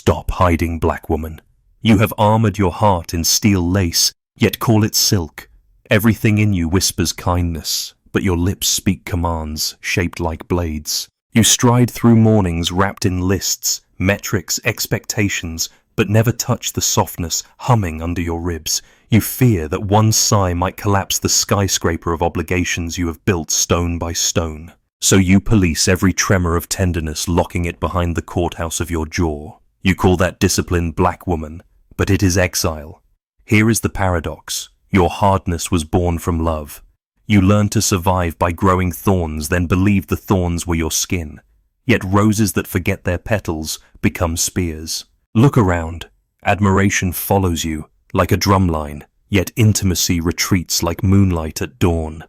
Stop hiding, black woman. You have armored your heart in steel lace, yet call it silk. Everything in you whispers kindness, but your lips speak commands shaped like blades. You stride through mornings wrapped in lists, metrics, expectations, but never touch the softness humming under your ribs. You fear that one sigh might collapse the skyscraper of obligations you have built stone by stone. So you police every tremor of tenderness, locking it behind the courthouse of your jaw. You call that discipline, black woman, but it is exile. Here is the paradox. Your hardness was born from love. You learned to survive by growing thorns, then believed the thorns were your skin. Yet roses that forget their petals become spears. Look around. Admiration follows you like a drumline, yet intimacy retreats like moonlight at dawn.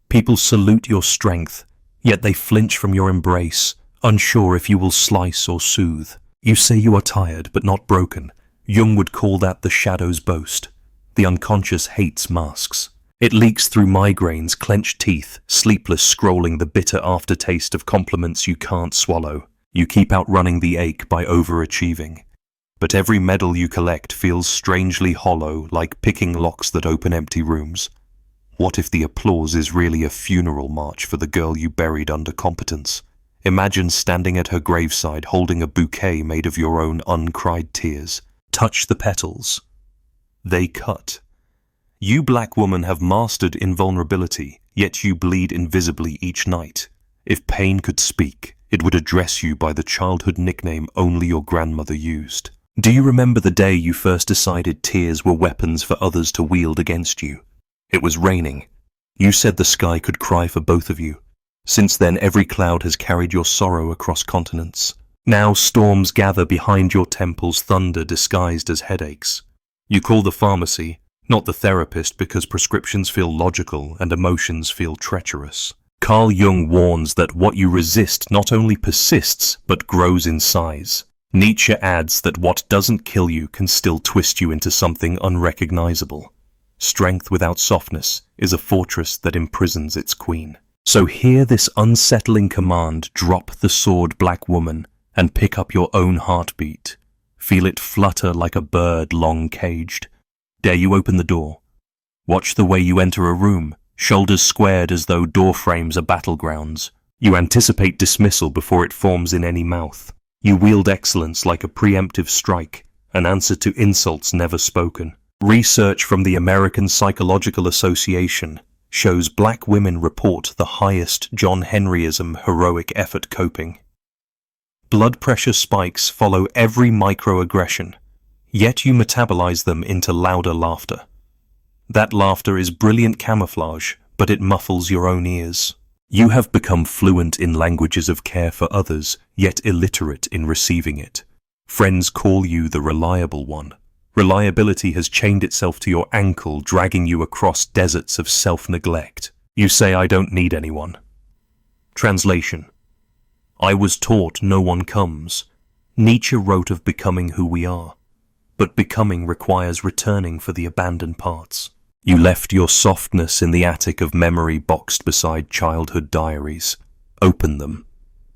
People salute your strength, yet they flinch from your embrace, unsure if you will slice or soothe. You say you are tired but not broken. Jung would call that the shadow's boast. The unconscious hates masks. It leaks through migraines, clenched teeth, sleepless scrolling, the bitter aftertaste of compliments you can't swallow. You keep outrunning the ache by overachieving. But every medal you collect feels strangely hollow, like picking locks that open empty rooms. What if the applause is really a funeral march for the girl you buried under competence? Imagine standing at her graveside holding a bouquet made of your own uncried tears. Touch the petals. They cut. You, black woman, have mastered invulnerability, yet you bleed invisibly each night. If pain could speak, it would address you by the childhood nickname only your grandmother used. Do you remember the day you first decided tears were weapons for others to wield against you? It was raining. You said the sky could cry for both of you. Since then, every cloud has carried your sorrow across continents. Now storms gather behind your temples, thunder disguised as headaches. You call the pharmacy, not the therapist, because prescriptions feel logical and emotions feel treacherous. Carl Jung warns that what you resist not only persists, but grows in size. Nietzsche adds that what doesn't kill you can still twist you into something unrecognizable. Strength without softness is a fortress that imprisons its queen. So hear this unsettling command: drop the sword, black woman, and pick up your own heartbeat. Feel it flutter like a bird long caged. Dare you open the door? Watch the way you enter a room, shoulders squared as though doorframes are battlegrounds. You anticipate dismissal before it forms in any mouth. You wield excellence like a preemptive strike, an answer to insults never spoken. Research from the American Psychological Association shows black women report the highest John Henryism heroic effort coping. Blood pressure spikes follow every microaggression, yet you metabolize them into louder laughter. That laughter is brilliant camouflage, but it muffles your own ears. You have become fluent in languages of care for others, yet illiterate in receiving it. Friends call you the reliable one. Reliability has chained itself to your ankle, dragging you across deserts of self-neglect. You say, I don't need anyone. Translation: I was taught no one comes. Nietzsche wrote of becoming who we are, but becoming requires returning for the abandoned parts. You left your softness in the attic of memory, boxed beside childhood diaries. Open them.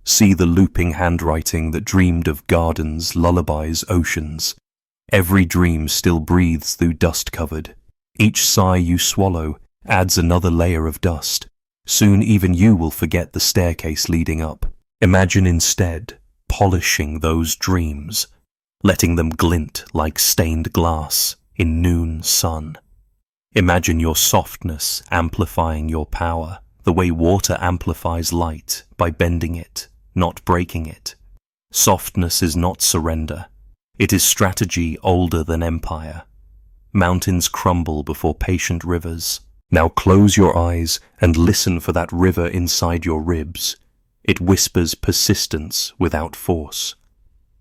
See the looping handwriting that dreamed of gardens, lullabies, oceans. Every dream still breathes through dust covered. Each sigh you swallow adds another layer of dust. Soon even you will forget the staircase leading up. Imagine instead polishing those dreams, letting them glint like stained glass in noon sun. Imagine your softness amplifying your power, the way water amplifies light by bending it, not breaking it. Softness is not surrender. It is strategy older than empire. Mountains crumble before patient rivers. Now close your eyes and listen for that river inside your ribs. It whispers persistence without force.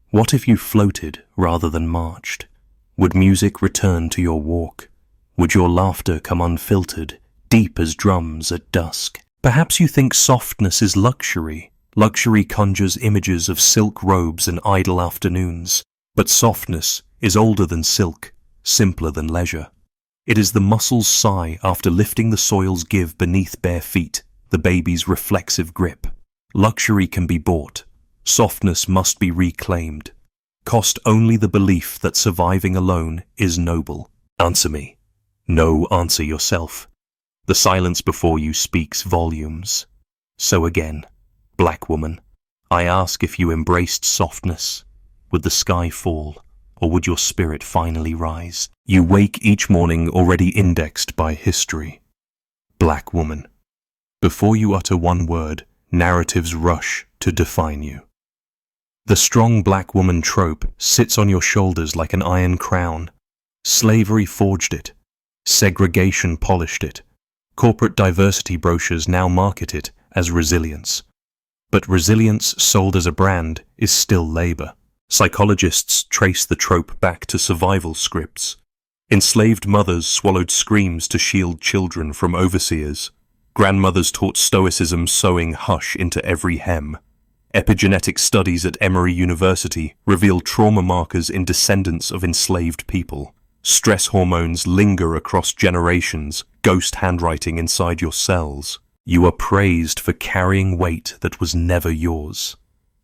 What if you floated rather than marched? Would music return to your walk? Would your laughter come unfiltered, deep as drums at dusk? Perhaps you think softness is luxury. Luxury conjures images of silk robes and idle afternoons. But softness is older than silk, simpler than leisure. It is the muscle's sigh after lifting the soil's give beneath bare feet, the baby's reflexive grip. Luxury can be bought. Softness must be reclaimed. Cost only the belief that surviving alone is noble. Answer me. No, answer yourself. The silence before you speaks volumes. So again, black woman, I ask if you embraced softness. Would the sky fall, or would your spirit finally rise? You wake each morning already indexed by history. Black woman, before you utter one word, narratives rush to define you. The strong black woman trope sits on your shoulders like an iron crown. Slavery forged it. Segregation polished it. Corporate diversity brochures now market it as resilience. But resilience sold as a brand is still labor. Psychologists trace the trope back to survival scripts. Enslaved mothers swallowed screams to shield children from overseers. Grandmothers taught stoicism sewing hush into every hem. Epigenetic studies at Emory University reveal trauma markers in descendants of enslaved people. Stress hormones linger across generations, ghost handwriting inside your cells. You are praised for carrying weight that was never yours.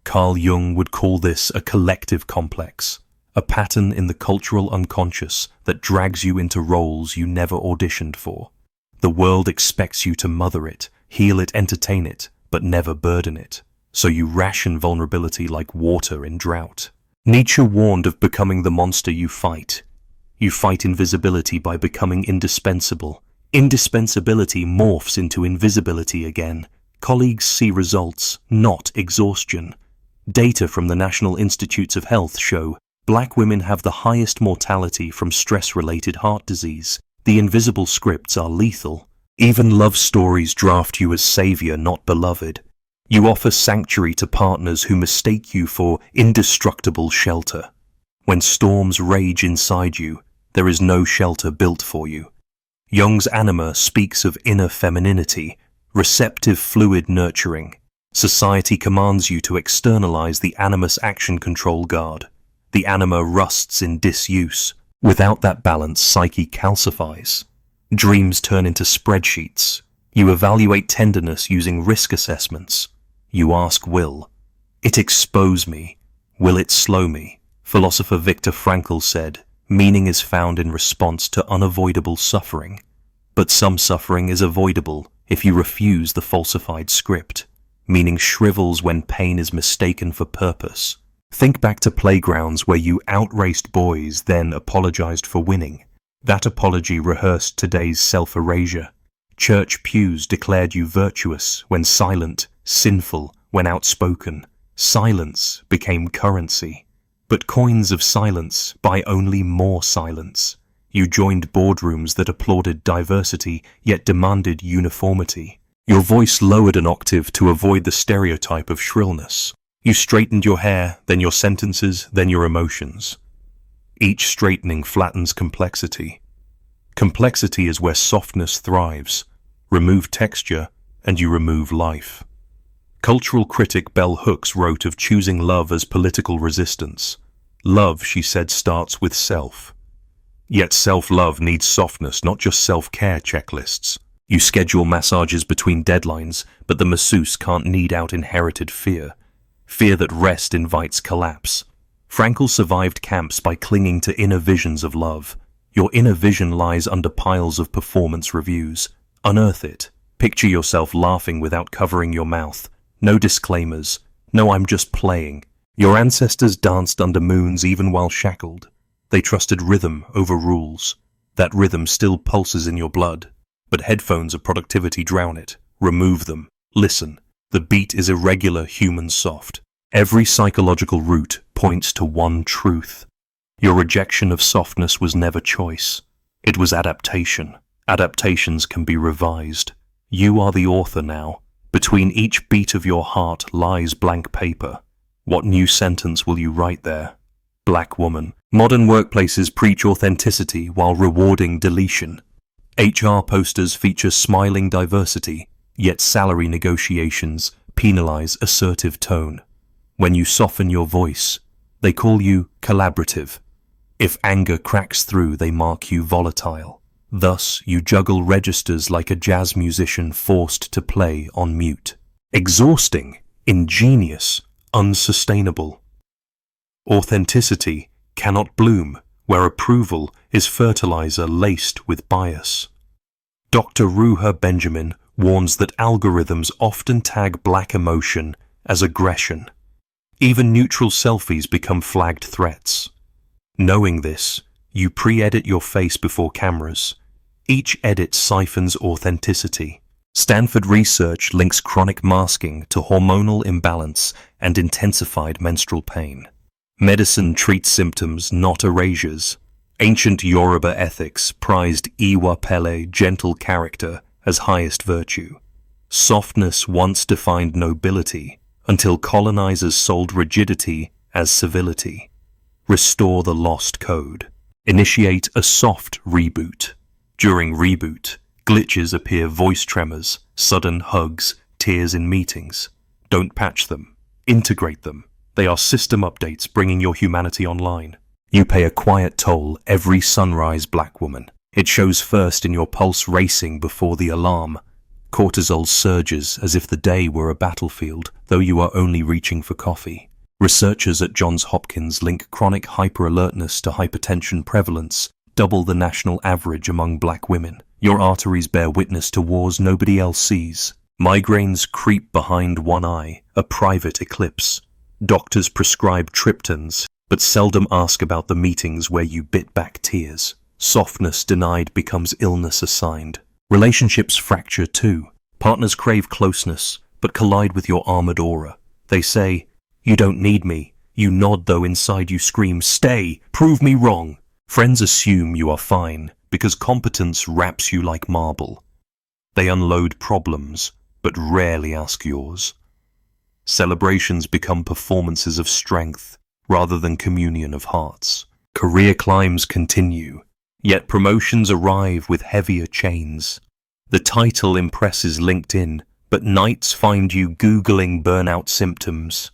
Carl Jung would call this a collective complex, a pattern in the cultural unconscious that drags you into roles you never auditioned for. The world expects you to mother it, heal it, entertain it, but never burden it. So you ration vulnerability like water in drought. Nietzsche warned of becoming the monster you fight. You fight invisibility by becoming indispensable. Indispensability morphs into invisibility again. Colleagues see results, not exhaustion. Data from the National Institutes of Health show black women have the highest mortality from stress-related heart disease. The invisible scripts are lethal. Even love stories draft you as savior, not beloved. You offer sanctuary to partners who mistake you for indestructible shelter. When storms rage inside you, there is no shelter built for you. Jung's anima speaks of inner femininity, receptive fluid nurturing. Society commands you to externalize the animus action control guard. The anima rusts in disuse. Without that balance, psyche calcifies. Dreams turn into spreadsheets. You evaluate tenderness using risk assessments. You ask, will it expose me? Will it slow me? Philosopher Viktor Frankl said, meaning is found in response to unavoidable suffering. But some suffering is avoidable if you refuse the falsified script. Meaning shrivels when pain is mistaken for purpose. Think back to playgrounds where you outraced boys, then apologized for winning. That apology rehearsed today's self-erasure. Church pews declared you virtuous when silent, sinful when outspoken. Silence became currency. But coins of silence buy only more silence. You joined boardrooms that applauded diversity, yet demanded uniformity. Your voice lowered an octave to avoid the stereotype of shrillness. You straightened your hair, then your sentences, then your emotions. Each straightening flattens complexity. Complexity is where softness thrives. Remove texture, and you remove life. Cultural critic Bell Hooks wrote of choosing love as political resistance. Love, she said, starts with self. Yet self-love needs softness, not just self-care checklists. You schedule massages between deadlines, but the masseuse can't knead out inherited fear. Fear that rest invites collapse. Frankl survived camps by clinging to inner visions of love. Your inner vision lies under piles of performance reviews. Unearth it. Picture yourself laughing without covering your mouth. No disclaimers. No, I'm just playing. Your ancestors danced under moons even while shackled. They trusted rhythm over rules. That rhythm still pulses in your blood. But headphones of productivity drown it. Remove them. Listen. The beat is irregular, human soft. Every psychological route points to one truth. Your rejection of softness was never choice. It was adaptation. Adaptations can be revised. You are the author now. Between each beat of your heart lies blank paper. What new sentence will you write there? Black woman. Modern workplaces preach authenticity while rewarding deletion. HR posters feature smiling diversity, yet salary negotiations penalize assertive tone. When you soften your voice, they call you collaborative. If anger cracks through, they mark you volatile. Thus, you juggle registers like a jazz musician forced to play on mute. Exhausting, ingenious, unsustainable. Authenticity cannot bloom where approval is fertilizer laced with bias. Dr. Ruha Benjamin warns that algorithms often tag black emotion as aggression. Even neutral selfies become flagged threats. Knowing this, you pre-edit your face before cameras. Each edit siphons authenticity. Stanford research links chronic masking to hormonal imbalance and intensified menstrual pain. Medicine treats symptoms, not erasures. Ancient Yoruba ethics prized Iwa Pele, gentle character, as highest virtue. Softness once defined nobility, until colonizers sold rigidity as civility. Restore the lost code. Initiate a soft reboot. During reboot, glitches appear: voice tremors, sudden hugs, tears in meetings. Don't patch them. Integrate them. They are system updates bringing your humanity online. You pay a quiet toll every sunrise, black woman. It shows first in your pulse racing before the alarm. Cortisol surges as if the day were a battlefield, though you are only reaching for coffee. Researchers at Johns Hopkins link chronic hyperalertness to hypertension prevalence, double the national average among black women. Your arteries bear witness to wars nobody else sees. Migraines creep behind one eye, a private eclipse. Doctors prescribe triptans, but seldom ask about the meetings where you bit back tears. Softness denied becomes illness assigned. Relationships fracture too. Partners crave closeness, but collide with your armored aura. They say, "You don't need me." You nod, though inside you scream, "Stay! Prove me wrong!" Friends assume you are fine, because competence wraps you like marble. They unload problems, but rarely ask yours. Celebrations become performances of strength, rather than communion of hearts. Career climbs continue, yet promotions arrive with heavier chains. The title impresses LinkedIn, but nights find you Googling burnout symptoms.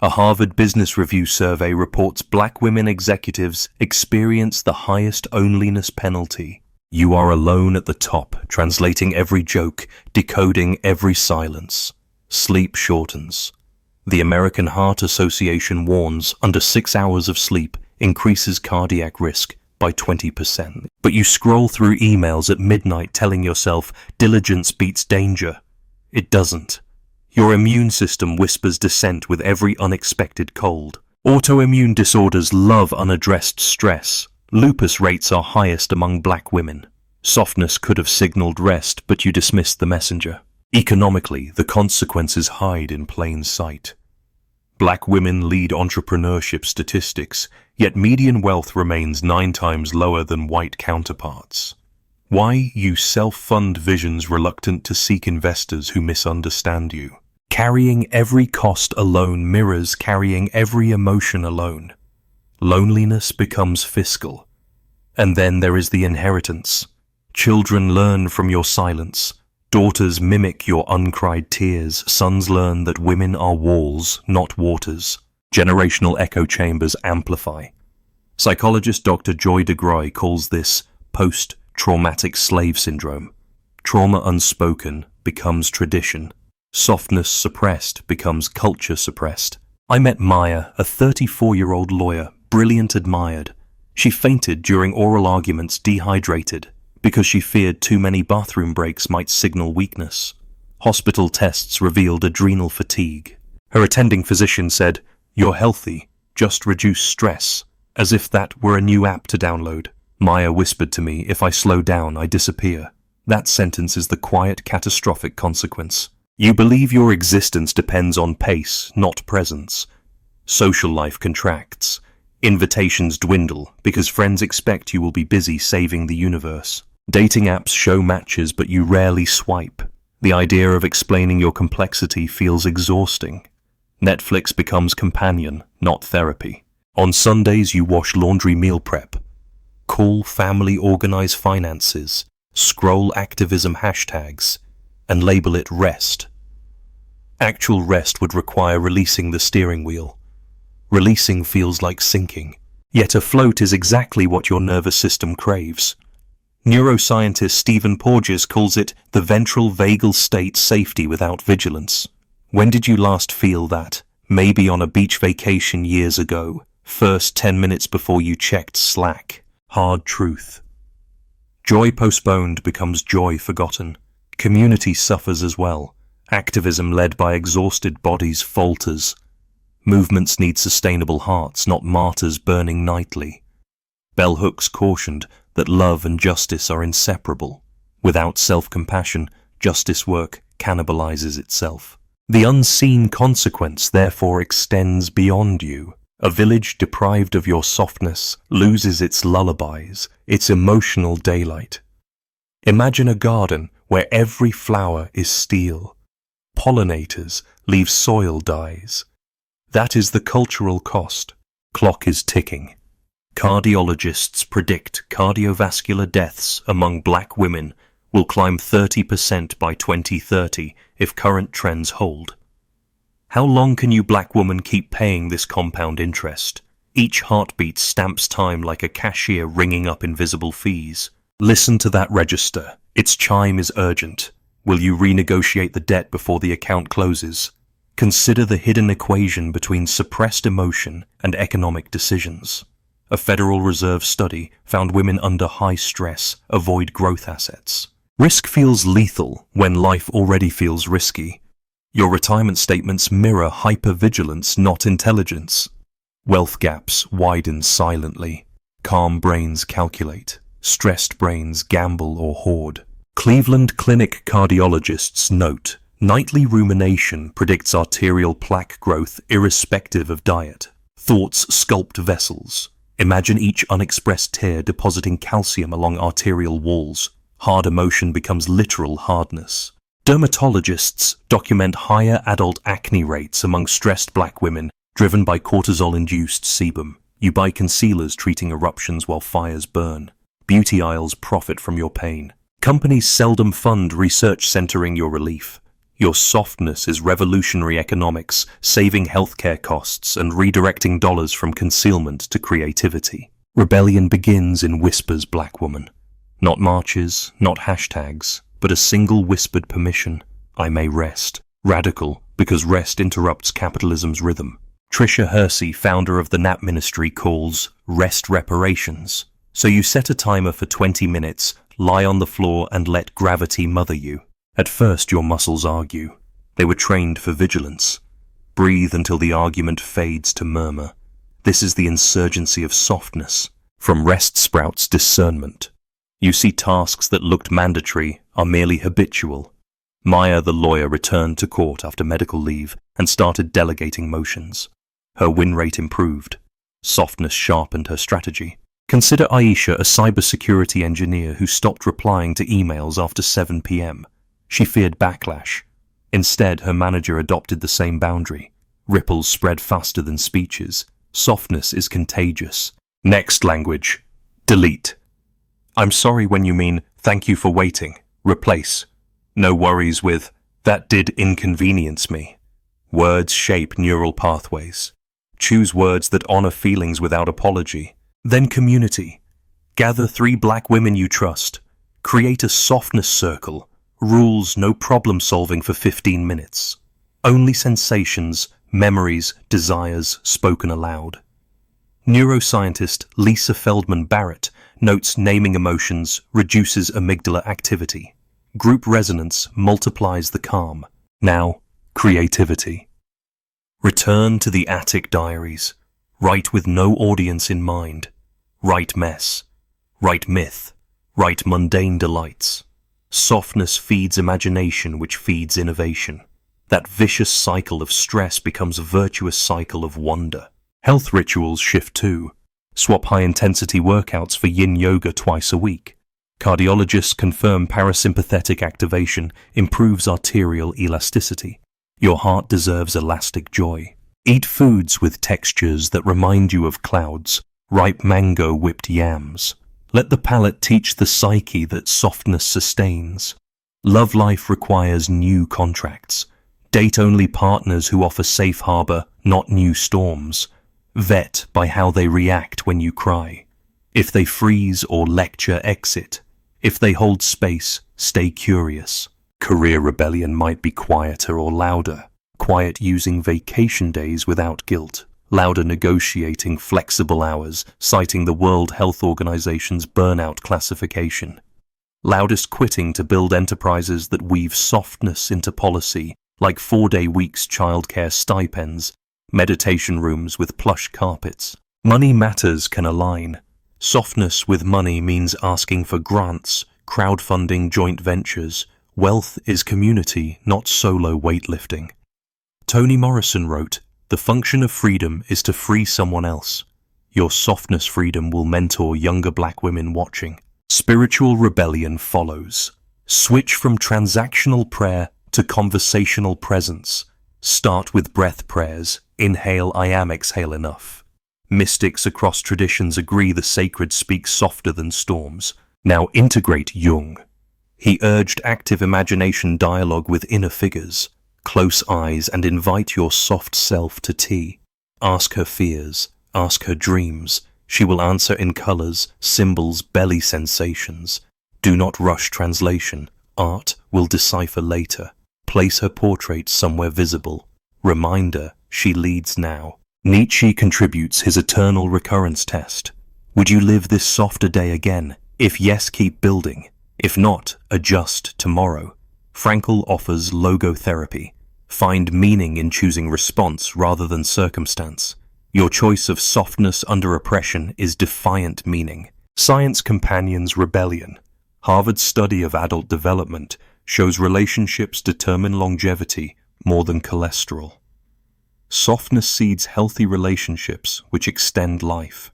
A Harvard Business Review survey reports black women executives experience the highest loneliness penalty. You are alone at the top, translating every joke, decoding every silence. Sleep shortens. The American Heart Association warns under 6 hours of sleep increases cardiac risk by 20%. But you scroll through emails at midnight telling yourself diligence beats danger. It doesn't. Your immune system whispers dissent with every unexpected cold. Autoimmune disorders love unaddressed stress. Lupus rates are highest among black women. Softness could have signaled rest, but you dismissed the messenger. Economically, the consequences hide in plain sight. Black women lead entrepreneurship statistics, yet median wealth remains 9 times lower than white counterparts. Why? You self-fund visions reluctant to seek investors who misunderstand you. Carrying every cost alone mirrors carrying every emotion alone. Loneliness becomes fiscal. And then there is the inheritance. Children learn from your silence. Daughters mimic your uncried tears. Sons learn that women are walls, not waters. Generational echo chambers amplify. Psychologist Dr. Joy DeGroy calls this post-traumatic slave syndrome. Trauma unspoken becomes tradition. Softness suppressed becomes culture suppressed. I met Maya, a 34-year-old lawyer, brilliant, admired. She fainted during oral arguments, dehydrated, because she feared too many bathroom breaks might signal weakness. Hospital tests revealed adrenal fatigue. Her attending physician said, "You're healthy, just reduce stress," as if that were a new app to download. Maya whispered to me, "If I slow down, I disappear." That sentence is the quiet, catastrophic consequence. You believe your existence depends on pace, not presence. Social life contracts. Invitations dwindle because friends expect you will be busy saving the universe. Dating apps show matches, but you rarely swipe. The idea of explaining your complexity feels exhausting. Netflix becomes companion, not therapy. On Sundays, you wash laundry, meal prep. Call family, organize finances. Scroll activism hashtags. And label it rest. Actual rest would require releasing the steering wheel. Releasing feels like sinking. Yet afloat is exactly what your nervous system craves. Neuroscientist Stephen Porges calls it the ventral vagal state, safety without vigilance. When did you last feel that? Maybe on a beach vacation years ago. First 10 minutes before you checked Slack. Hard truth. Joy postponed becomes joy forgotten. Community suffers as well. Activism led by exhausted bodies falters. Movements need sustainable hearts, not martyrs burning nightly. Bell Hooks cautioned that love and justice are inseparable. Without self-compassion, justice work cannibalizes itself. The unseen consequence therefore extends beyond you. A village deprived of your softness loses its lullabies, its emotional daylight. Imagine a garden where every flower is steel. Pollinators leave soil dyes. That is the cultural cost. Clock is ticking. Cardiologists predict cardiovascular deaths among black women will climb 30% by 2030 if current trends hold. How long can you black woman keep paying this compound interest? Each heartbeat stamps time like a cashier ringing up invisible fees. Listen to that register. Its chime is urgent. Will you renegotiate the debt before the account closes? Consider the hidden equation between suppressed emotion and economic decisions. A Federal Reserve study found women under high stress avoid growth assets. Risk feels lethal when life already feels risky. Your retirement statements mirror hypervigilance, not intelligence. Wealth gaps widen silently. Calm brains calculate. Stressed brains gamble or hoard. Cleveland Clinic cardiologists note, nightly rumination predicts arterial plaque growth irrespective of diet. Thoughts sculpt vessels. Imagine each unexpressed tear depositing calcium along arterial walls. Hard emotion becomes literal hardness. Dermatologists document higher adult acne rates among stressed black women driven by cortisol-induced sebum. You buy concealers treating eruptions while fires burn. Beauty aisles profit from your pain. Companies seldom fund research centering your relief. Your softness is revolutionary economics, saving healthcare costs and redirecting dollars from concealment to creativity. Rebellion begins in whispers, black woman. Not marches, not hashtags, but a single whispered permission. I may rest. Radical, because rest interrupts capitalism's rhythm. Tricia Hersey, founder of the NAP Ministry, calls rest reparations. So you set a timer for 20 minutes, lie on the floor and let gravity mother you. At first your muscles argue. They were trained for vigilance. Breathe until the argument fades to murmur. This is the insurgency of softness. From rest sprouts discernment. You see tasks that looked mandatory are merely habitual. Maya, the lawyer, returned to court after medical leave and started delegating motions. Her win rate improved. Softness sharpened her strategy. Consider Aisha, a cybersecurity engineer who stopped replying to emails after 7 p.m. She feared backlash. Instead, her manager adopted the same boundary. Ripples spread faster than speeches. Softness is contagious. Next language. Delete. I'm sorry when you mean, thank you for waiting. Replace. No worries with, that did inconvenience me. Words shape neural pathways. Choose words that honor feelings without apology. Then community. Gather 3 black women you trust. Create a softness circle. Rules, no problem solving for 15 minutes. Only sensations, memories, desires spoken aloud. Neuroscientist Lisa Feldman Barrett notes naming emotions reduces amygdala activity. Group resonance multiplies the calm. Now, creativity. Return to the attic diaries. Write with no audience in mind. Write mess. Write myth. Write mundane delights. Softness feeds imagination, which feeds innovation. That vicious cycle of stress becomes a virtuous cycle of wonder. Health rituals shift too. Swap high-intensity workouts for yin yoga twice a week. Cardiologists confirm parasympathetic activation improves arterial elasticity. Your heart deserves elastic joy. Eat foods with textures that remind you of clouds, ripe mango, whipped yams. Let the palate teach the psyche that softness sustains. Love life requires new contracts. Date only partners who offer safe harbor, not new storms. Vet by how they react when you cry. If they freeze or lecture, exit. If they hold space, stay curious. Career rebellion might be quieter or louder. Quiet using vacation days without guilt. louder negotiating flexible hours, citing the World Health Organization's burnout classification. Loudest quitting to build enterprises that weave softness into policy, like 4-day weeks, childcare stipends, meditation rooms with plush carpets. Money matters can align. Softness with money means asking for grants, crowdfunding joint ventures. Wealth is community, not solo weightlifting. Toni Morrison wrote, "The function of freedom is to free someone else. Your softness freedom will mentor younger black women watching." Spiritual rebellion follows. Switch from transactional prayer to conversational presence. Start with breath prayers. Inhale, I am, exhale, enough. Mystics across traditions agree the sacred speaks softer than storms. Now integrate Jung. He urged active imagination dialogue with inner figures. Close eyes and invite your soft self to tea. Ask her fears, ask her dreams. She will answer in colors, symbols, belly sensations. Do not rush translation. Art will decipher later. Place her portrait somewhere visible. Reminder, she leads now. Nietzsche contributes his eternal recurrence test. Would you live this softer day again? If yes, keep building. If not, adjust tomorrow. Frankl offers logotherapy. Find meaning in choosing response rather than circumstance. Your choice of softness under oppression is defiant meaning. Science Companion's Rebellion. Harvard's study of adult development shows relationships determine longevity more than cholesterol. Softness seeds healthy relationships which extend life.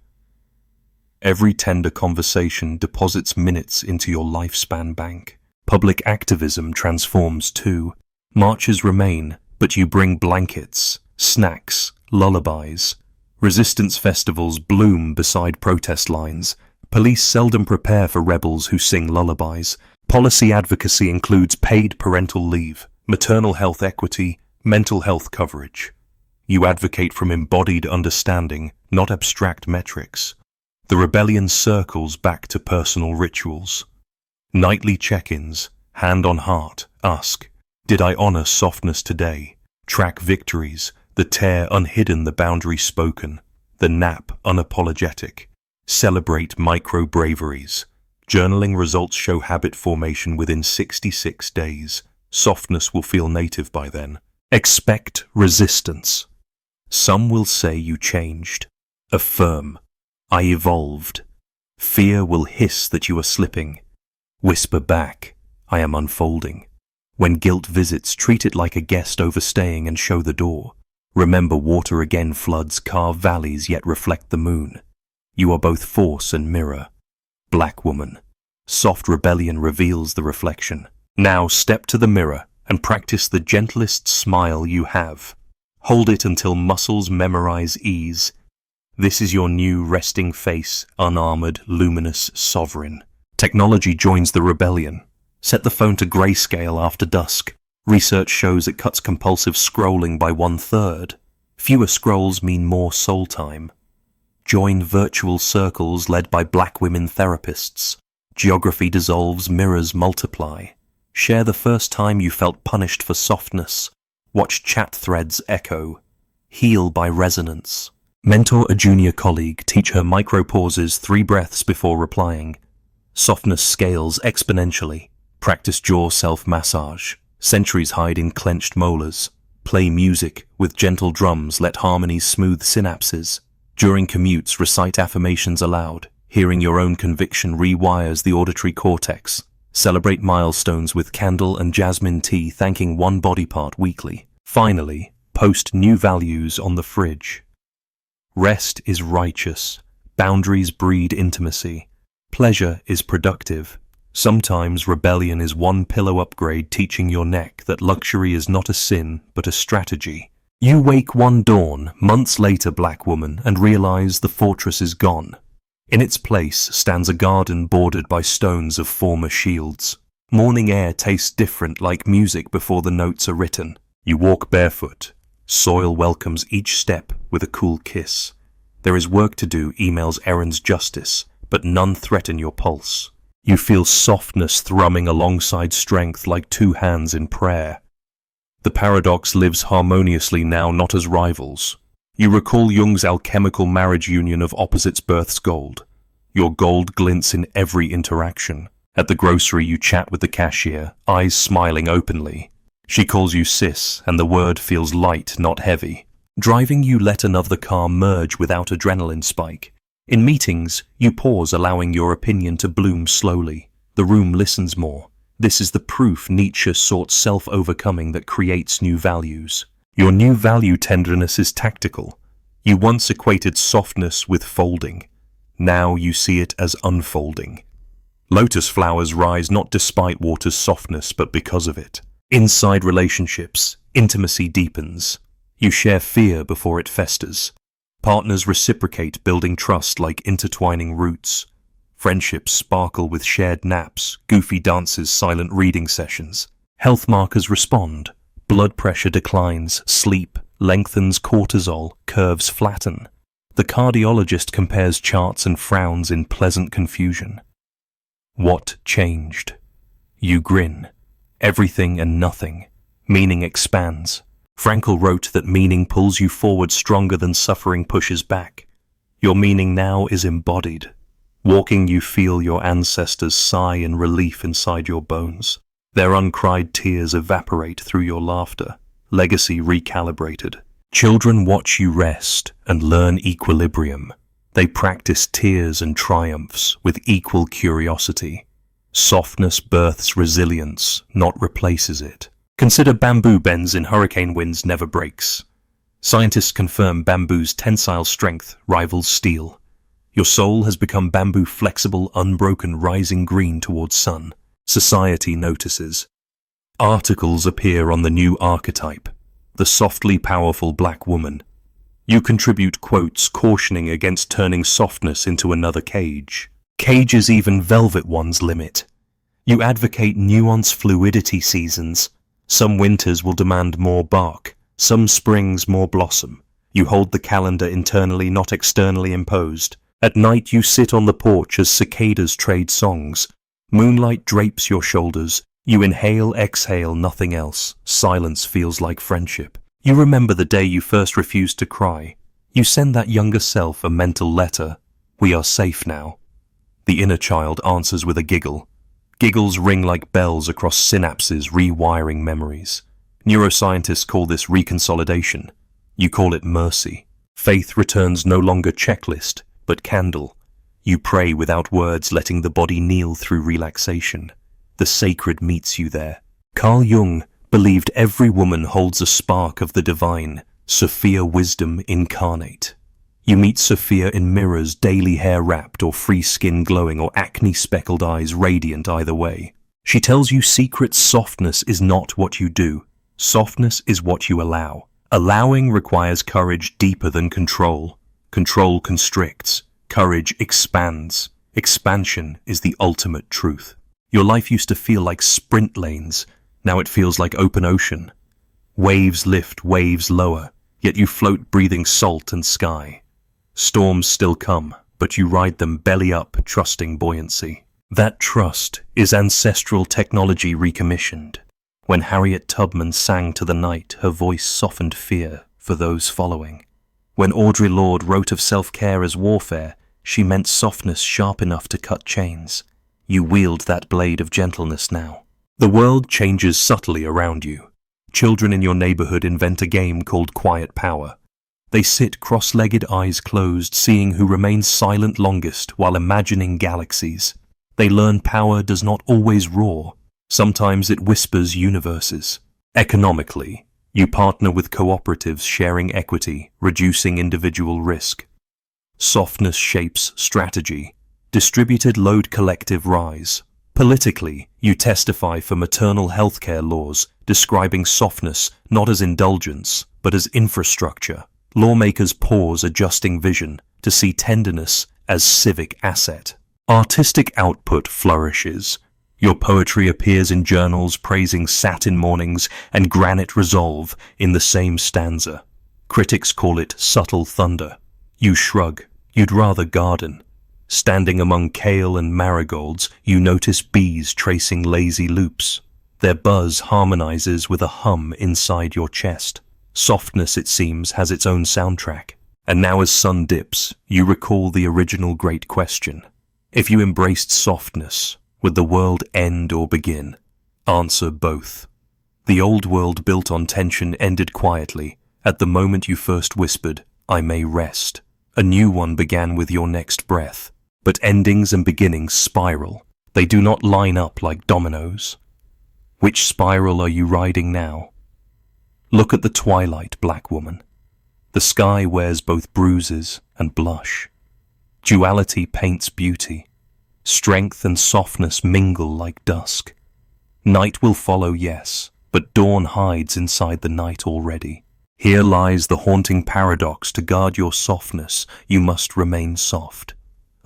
Every tender conversation deposits minutes into your lifespan bank. Public activism transforms too. Marches remain, but you bring blankets, snacks, lullabies. Resistance festivals bloom beside protest lines. Police seldom prepare for rebels who sing lullabies. Policy advocacy includes paid parental leave, maternal health equity, mental health coverage. You advocate from embodied understanding, not abstract metrics. The rebellion circles back to personal rituals. Nightly check-ins, hand on heart, ask, did I honor softness today? Track victories, the tear unhidden, the boundary spoken, the nap unapologetic. Celebrate micro-braveries. Journaling results show habit formation within 66 days. Softness will feel native by then. Expect resistance. Some will say you changed. Affirm, I evolved. Fear will hiss that you are slipping. Whisper back, I am unfolding. When guilt visits, treat it like a guest overstaying and show the door. Remember, water again floods, carve valleys yet reflect the moon. You are both force and mirror. Black woman. Soft rebellion reveals the reflection. Now step to the mirror and practice the gentlest smile you have. Hold it until muscles memorize ease. This is your new resting face, unarmored, luminous, sovereign. Technology joins the rebellion. Set the phone to grayscale after dusk. Research shows it cuts compulsive scrolling by 1/3. Fewer scrolls mean more soul time. Join virtual circles led by black women therapists. Geography dissolves, mirrors multiply. Share the first time you felt punished for softness. Watch chat threads echo. Heal by resonance. Mentor a junior colleague, teach her micro-pauses, 3 breaths before replying. Softness scales exponentially. Practice jaw self-massage. Centuries hide in clenched molars. Play music with gentle drums, let harmonies smooth synapses. During commutes, recite affirmations aloud. Hearing your own conviction rewires the auditory cortex. Celebrate milestones with candle and jasmine tea, thanking one body part weekly. Finally, post new values on the fridge. Rest is righteous. Boundaries breed intimacy. Pleasure is productive. Sometimes rebellion is one pillow upgrade, teaching your neck that luxury is not a sin, but a strategy. You wake one dawn, months later, black woman, and realize the fortress is gone. In its place stands a garden bordered by stones of former shields. Morning air tastes different, like music before the notes are written. You walk barefoot. Soil welcomes each step with a cool kiss. There is work to do, emails, errands, justice, but none threaten your pulse. You feel softness thrumming alongside strength like 2 hands in prayer. The paradox lives harmoniously now, not as rivals. You recall Jung's alchemical marriage union of opposites births gold. Your gold glints in every interaction. At the grocery you chat with the cashier, eyes smiling openly. She calls you sis, and the word feels light, not heavy. Driving, you let another car merge without adrenaline spike. In meetings, you pause, allowing your opinion to bloom slowly. The room listens more. This is the proof Nietzsche sought self-overcoming that creates new values. Your new value tenderness is tactical. You once equated softness with folding. Now you see it as unfolding. Lotus flowers rise not despite water's softness, but because of it. Inside relationships, intimacy deepens. You share fear before it festers. Partners reciprocate, building trust like intertwining roots. Friendships sparkle with shared naps, goofy dances, silent reading sessions. Health markers respond. Blood pressure declines, sleep lengthens, cortisol curves flatten. The cardiologist compares charts and frowns in pleasant confusion. What changed? You grin. Everything and nothing. Meaning expands. Frankl wrote that meaning pulls you forward stronger than suffering pushes back. Your meaning now is embodied. Walking, you feel your ancestors sigh in relief inside your bones. Their uncried tears evaporate through your laughter, legacy recalibrated. Children watch you rest and learn equilibrium. They practice tears and triumphs with equal curiosity. Softness births resilience, not replaces it. Consider bamboo bends in hurricane winds, never breaks. Scientists confirm bamboo's tensile strength rivals steel. Your soul has become bamboo, flexible, unbroken, rising green towards sun. Society notices. Articles appear on the new archetype, the softly powerful black woman. You contribute quotes cautioning against turning softness into another cage. Cages even velvet ones limit. You advocate nuance, fluidity seasons. Some winters will demand more bark, some springs more blossom. You hold the calendar internally, not externally imposed. At night you sit on the porch as cicadas trade songs. Moonlight drapes your shoulders. You inhale, exhale, nothing else. Silence feels like friendship. You remember the day you first refused to cry. You send that younger self a mental letter. We are safe now. The inner child answers with a giggle. Giggles ring like bells across synapses, rewiring memories. Neuroscientists call this reconsolidation. You call it mercy. Faith returns no longer checklist, but candle. You pray without words, letting the body kneel through relaxation. The sacred meets you there. Carl Jung believed every woman holds a spark of the divine, Sophia wisdom incarnate. You meet Sophia in mirrors, daily hair wrapped or free skin glowing or acne-speckled eyes radiant either way. She tells you secret softness is not what you do. Softness is what you allow. Allowing requires courage deeper than control. Control constricts. Courage expands. Expansion is the ultimate truth. Your life used to feel like sprint lanes. Now it feels like open ocean. Waves lift, waves lower, yet you float breathing salt and sky. Storms still come, but you ride them belly up, trusting buoyancy. That trust is ancestral technology recommissioned. When Harriet Tubman sang to the night, her voice softened fear for those following. When Audre Lorde wrote of self-care as warfare, she meant softness sharp enough to cut chains. You wield that blade of gentleness now. The world changes subtly around you. Children in your neighborhood invent a game called Quiet Power. They sit cross-legged, eyes closed, seeing who remains silent longest while imagining galaxies. They learn power does not always roar. Sometimes it whispers universes. Economically, you partner with cooperatives sharing equity, reducing individual risk. Softness shapes strategy. Distributed load collective rise. Politically, you testify for maternal healthcare laws, describing softness not as indulgence, but as infrastructure. Lawmakers pause, adjusting vision to see tenderness as civic asset. Artistic output flourishes. Your poetry appears in journals praising satin mornings and granite resolve in the same stanza. Critics call it subtle thunder. You shrug. You'd rather garden. Standing among kale and marigolds, you notice bees tracing lazy loops. Their buzz harmonizes with a hum inside your chest. Softness, it seems, has its own soundtrack. And now as sun dips, you recall the original great question. If you embraced softness, would the world end or begin? Answer both. The old world built on tension ended quietly at the moment you first whispered, "I may rest." A new one began with your next breath. But endings and beginnings spiral. They do not line up like dominoes. Which spiral are you riding now? Look at the twilight, black woman. The sky wears both bruises and blush. Duality paints beauty. Strength and softness mingle like dusk. Night will follow, yes, but dawn hides inside the night already. Here lies the haunting paradox. To guard your softness, you must remain soft.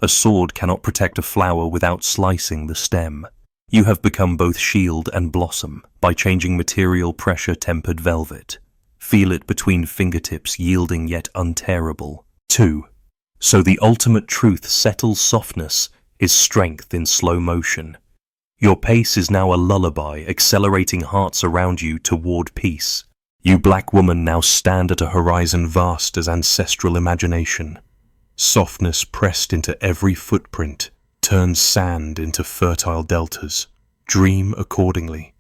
A sword cannot protect a flower without slicing the stem. You have become both shield and blossom by changing material pressure-tempered velvet. Feel it between fingertips, yielding yet untearable. 2. So the ultimate truth settles softness is strength in slow motion. Your pace is now a lullaby, accelerating hearts around you toward peace. You black woman now stand at a horizon vast as ancestral imagination. Softness pressed into every footprint turns sand into fertile deltas. Dream accordingly.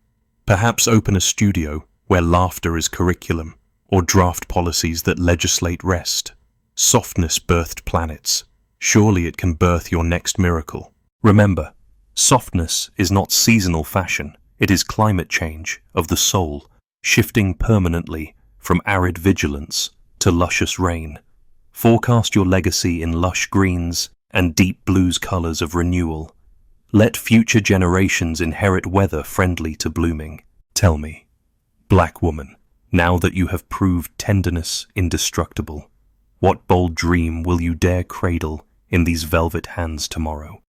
Perhaps open a studio where laughter is curriculum, or draft policies that legislate rest. Softness birthed planets. Surely it can birth your next miracle. Remember, softness is not seasonal fashion. It is climate change of the soul, shifting permanently from arid vigilance to luscious rain. Forecast your legacy in lush greens and deep blues colors of renewal. Let future generations inherit weather friendly to blooming. Tell me, black woman, now that you have proved tenderness indestructible, what bold dream will you dare cradle in these velvet hands tomorrow?